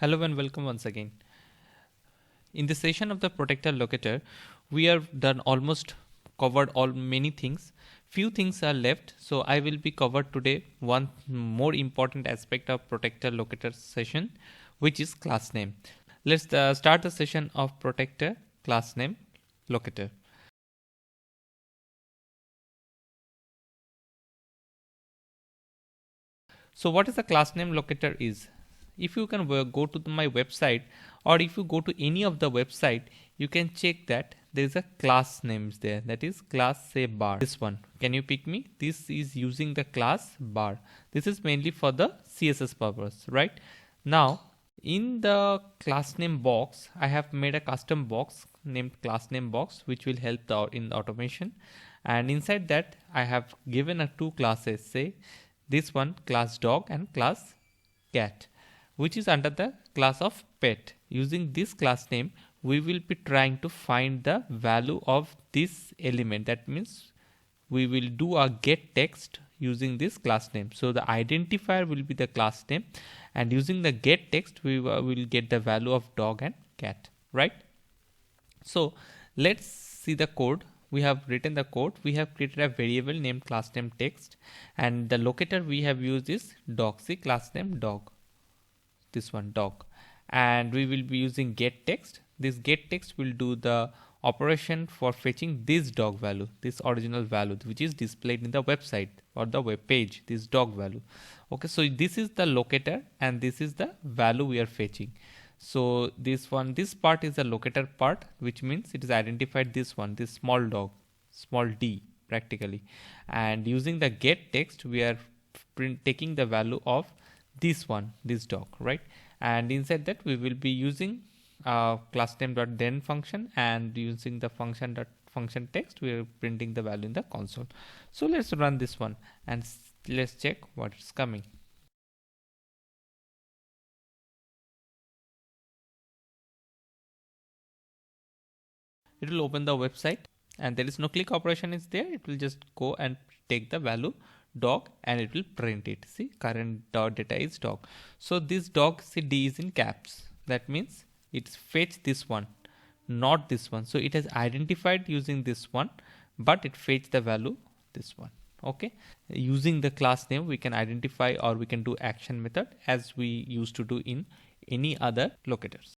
Hello and welcome once again. In this session of the Protractor Locator, we have done almost covered many things. Few things are left, so I will be covered today one more important aspect of Protractor Locator session, which is class name. Let's start the session of Protractor class name locator. So what is the class name locator is? If you can go to my website, or if you go to any of the website, you can check that there is a class names there, that is class say bar. This one, can you pick me? This is using the class bar. This is mainly for the CSS purpose, right? Now in the class name box, I have made a custom box named class name box, which will help in the automation. And inside that I have given a two classes, say this one class dog and class cat, which is under the class of pet. Using this class name, we will be trying to find the value of this element. That means we will do a get text using this class name. So the identifier will be the class name, and using the get text we will get the value of dog and cat, right? So let's see the code. We have written the code. We have created a variable named class name text, and the locator we have used is dog. See, class name dog, this one dog, and we will be using get text. This get text will do the operation for fetching this dog value, this original value which is displayed in the website or the web page, this dog value. Okay, so this is the locator and this is the value we are fetching. So this part is the locator part, which means it is identified this one, this small dog, small d practically, and using the get text we are taking the value of this one, this dog, right? And inside that we will be using class name.then function, and using the function text we are printing the value in the console. So let's run this one and let's check what is coming. It will open the website and there is no click operation is there. It will just go and take the value dog and it will print it. See, current data is dog. So this dog, see, D is in caps. That means it's fetch this one, not this one. So it has identified using this one, but it fetch the value this one. Okay, using the class name we can identify, or we can do action method as we used to do in any other locators.